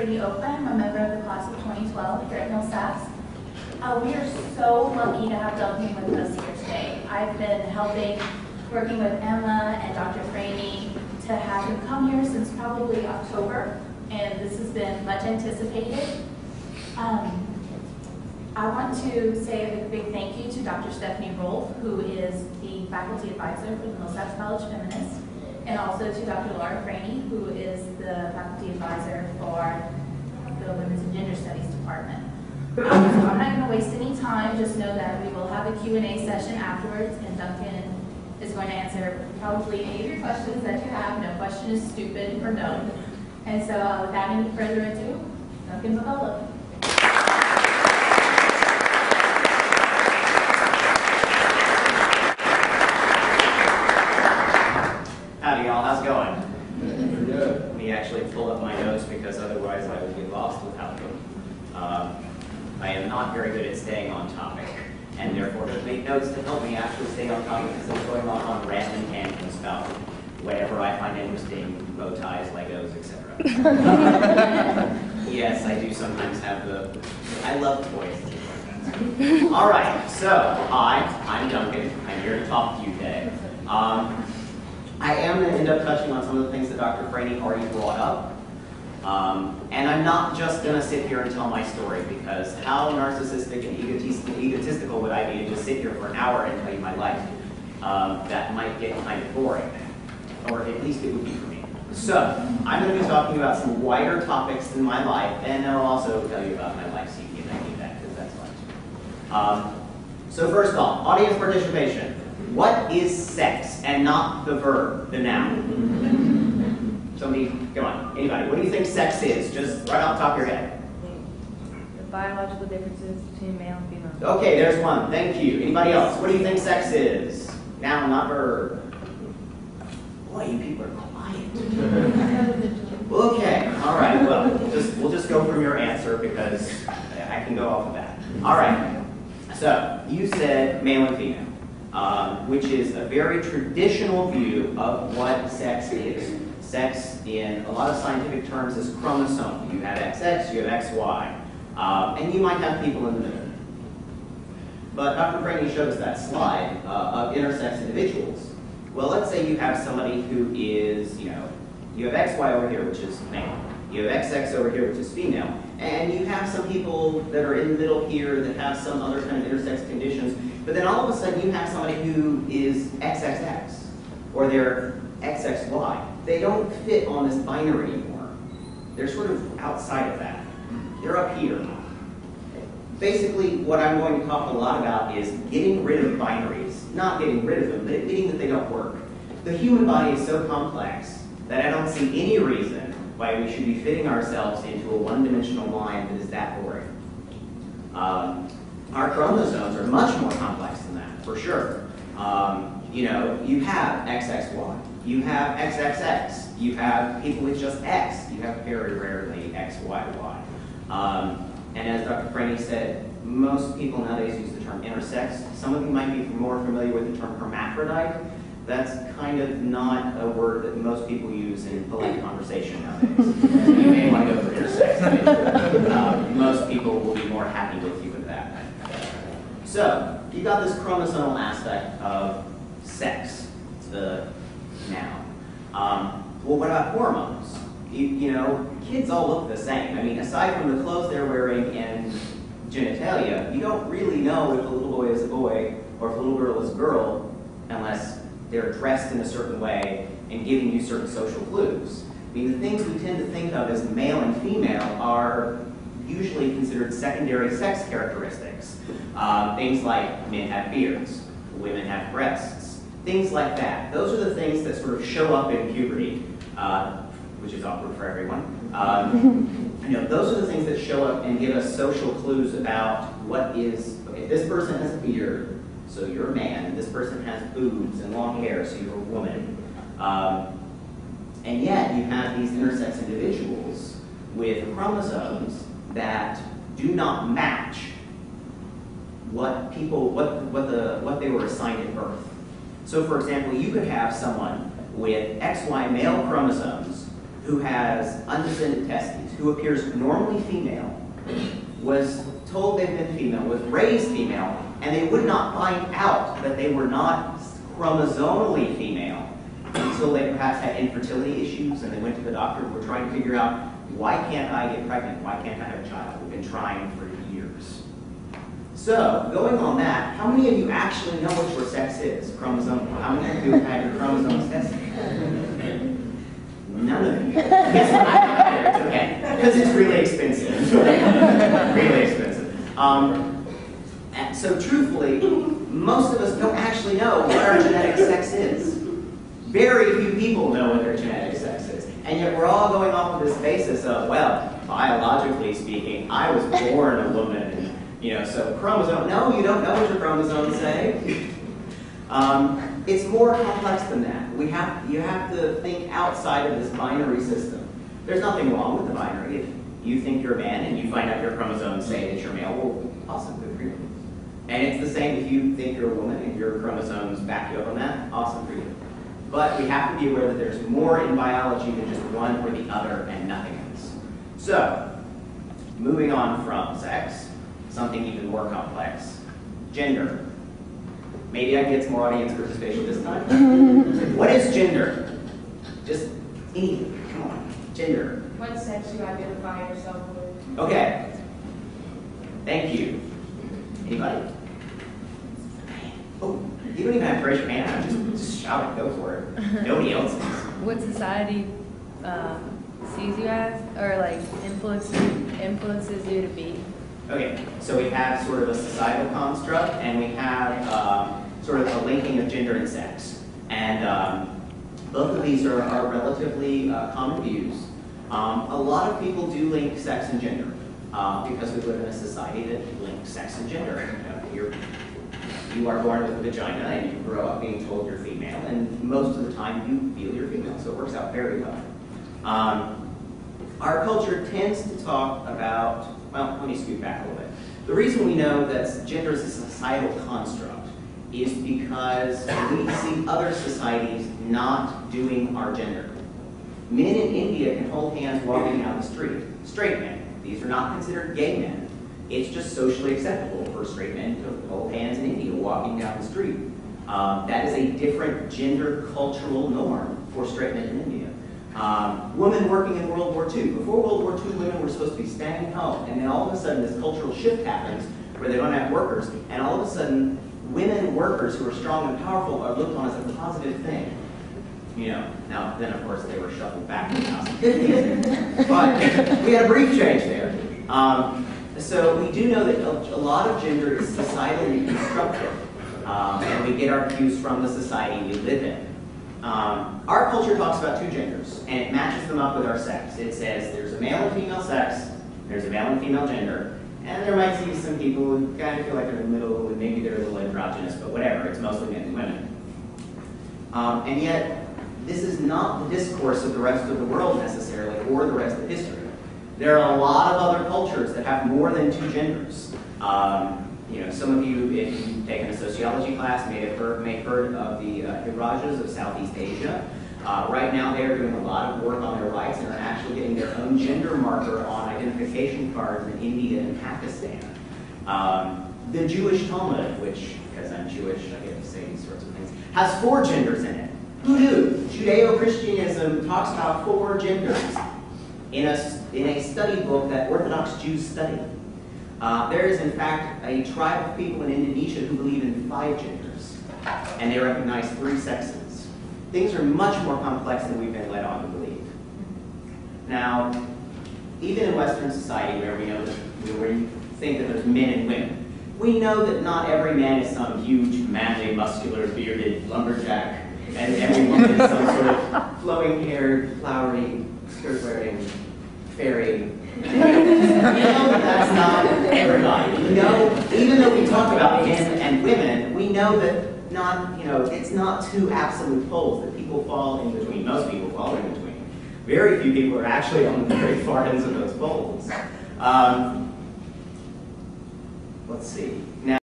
Franny Oakland. I'm a member of the class of 2012 here at Millsaps. We are so lucky to have Duncan with us here today. I've been working with Emma and Dr. Franny to have him come here since probably October, and this has been much anticipated. I want to say a big thank you to Dr. Stephanie Rolfe, who is the faculty advisor for the Millsaps College Feminists, and also to Dr. Laura Franny, who is the faculty advisor for the Women's and Gender Studies Department. So I'm not going to waste any time. Just know that we will have a Q&A session afterwards, and Duncan is going to answer probably any of your questions that you have. No question is stupid or dumb. And so without any further ado, Duncan McCollogh. Howdy y'all, how's it going? Pretty good. Let me actually pull up my notes because otherwise I would get lost without them. I am not very good at staying on topic, and therefore to make notes to help me actually stay on topic because I'm going on random tangents about whatever I find interesting, bow ties, Legos, etc. Yes, I do sometimes have I love toys. All right, so hi, I'm Duncan. I'm here to talk to you today. I am going to end up touching on some of the things that Dr. Franny already brought up. And I'm not just going to sit here and tell my story, because how narcissistic and egotistical would I be to just sit here for an hour and tell you my life? That might get kind of boring, or at least it would be for me. So I'm going to be talking about some wider topics in my life, and I'll also tell you about my life CV, and I do that because that's fun. So first off, audience participation. What is sex, and not the verb, the noun? Somebody, come on, anybody. What do you think sex is? Just right off the top of your head. The biological differences between male and female. Okay, there's one. Thank you. Anybody else? What do you think sex is? Noun, not verb. Boy, you people are quiet. Okay, all right. Well, we'll just go from your answer because I can go off of that. All right. So you said male and female. Which is a very traditional view of what sex is. Sex, in a lot of scientific terms, is chromosomal. You have XX, you have XY, and you might have people in the middle. But Dr. Franny showed us that slide of intersex individuals. Well, let's say you have somebody who is, you have XY over here, which is male. You have XX over here, which is female. And you have some people that are in the middle here that have some other kind of intersex conditions. But then all of a sudden you have somebody who is XXX, or they're XXY. They don't fit on this binary anymore. They're sort of outside of that. They're up here. Basically, what I'm going to talk a lot about is getting rid of binaries. Not getting rid of them, but admitting that they don't work. The human body is so complex that I don't see any reason why we should be fitting ourselves into a one-dimensional line that is that boring. Our chromosomes are much more complex than that, for sure. You have XXY, you have XXX, you have people with just X, you have very rarely XYY. And as Dr. Franny said, most people nowadays use the term intersex. Some of you might be more familiar with the term hermaphrodite. That's kind of not a word that most people use in polite conversation nowadays. You may want to go for intersex. Most people will be more happy with you with that. So, you got this chromosomal aspect of sex. It's the noun. Well, what about hormones? Kids all look the same. I mean, aside from the clothes they're wearing and genitalia, you don't really know if a little boy is a boy or if a little girl is a girl unless they're dressed in a certain way and giving you certain social clues. I mean, the things we tend to think of as male and female are usually considered secondary sex characteristics. Things like men have beards, women have breasts, things like that. Those are the things that sort of show up in puberty, which is awkward for everyone. Those are the things that show up and give us social clues about what is, okay, this person has a beard, so you're a man, and this person has boobs and long hair, so you're a woman. And yet you have these intersex individuals with chromosomes that do not match what they were assigned at birth. So for example, you could have someone with XY male chromosomes who has undescended testes, who appears normally female, was told they've been female, was raised female, and they would not find out that they were not chromosomally female until they perhaps had infertility issues and they went to the doctor and were trying to figure out, why can't I get pregnant? Why can't I have a child? We've been trying for years. So, going on that, how many of you actually know what your sex is, chromosomal? How many of you have had your chromosomes tested? None of you. Guess what? I don't care. It's okay. Because it's really expensive. Really expensive. So truthfully, most of us don't actually know what our genetic sex is. Very few people know what their genetic sex is. And yet we're all going off of this basis of, well, biologically speaking, I was born a woman. And, so chromosome, no, you don't know what your chromosomes say. It's more complex than that. You have to think outside of this binary system. There's nothing wrong with the binary. If you think you're a man and you find out your chromosomes say that you're male, well, awesome, good for you. And it's the same if you think you're a woman and your chromosomes back you up on that, awesome for you. But we have to be aware that there's more in biology than just one or the other and nothing else. So, moving on from sex, something even more complex, gender. Maybe I can get some more audience participation this time. What is gender? Just anything, come on, gender. What sex you identify yourself with? Okay, thank you. Anybody? Oh, you don't even have to raise your hand. Just shout it. Go for it. Nobody else is. What society sees you as, or like influences you to be? Okay, so we have sort of a societal construct, and we have sort of a linking of gender and sex. And both of these are relatively common views. A lot of people do link sex and gender because we live in a society that links sex and gender. You are born with a vagina and you grow up being told you're female, and most of the time you feel you're female, so it works out very well. Our culture tends to talk about, well, let me scoot back a little bit. The reason we know that gender is a societal construct is because we see other societies not doing our gender. Men in India can hold hands walking down the street. Straight men. These are not considered gay men. It's just socially acceptable for straight men to hold hands in India walking down the street. That is a different gender cultural norm for straight men in India. Women working in World War II. Before World War II, women were supposed to be staying home, and then all of a sudden this cultural shift happens where they don't have workers, and all of a sudden women workers who are strong and powerful are looked on as a positive thing. Now then of course they were shuffled back in the 1950s, but we had a brief change there. So we do know that a lot of gender is societally constructed, and we get our cues from the society we live in. Our culture talks about two genders, and it matches them up with our sex. It says there's a male and female sex, there's a male and female gender, and there might be some people who kind of feel like they're in the middle, and maybe they're a little androgynous, but whatever, it's mostly men and women. And yet, this is not the discourse of the rest of the world necessarily, or the rest of history. There are a lot of other cultures that have more than two genders. Some of you, if you've taken a sociology class, may have heard of the Rajas of Southeast Asia. Right now, they are doing a lot of work on their rights and are actually getting their own gender marker on identification cards in India and Pakistan. The Jewish Talmud, which, because I'm Jewish, I get to say these sorts of things, has 4 genders in it. Who knew? Judeo-Christianism talks about 4 genders in a study book that Orthodox Jews study. There is, in fact, a tribe of people in Indonesia who believe in 5 genders, and they recognize 3 sexes. Things are much more complex than we've been led on to believe. Now, even in Western society, where we think that there's men and women, we know that not every man is some huge, manly, muscular, bearded lumberjack, and every woman is some sort of flowing-haired, flowery, skirt-wearing fairy. We know that that's not everybody. We know, even though we talk about men and women, we know that it's not 2 absolute poles, that people fall in between. Most people fall in between. Very few people are actually on the very far ends of those poles. Let's see. Now,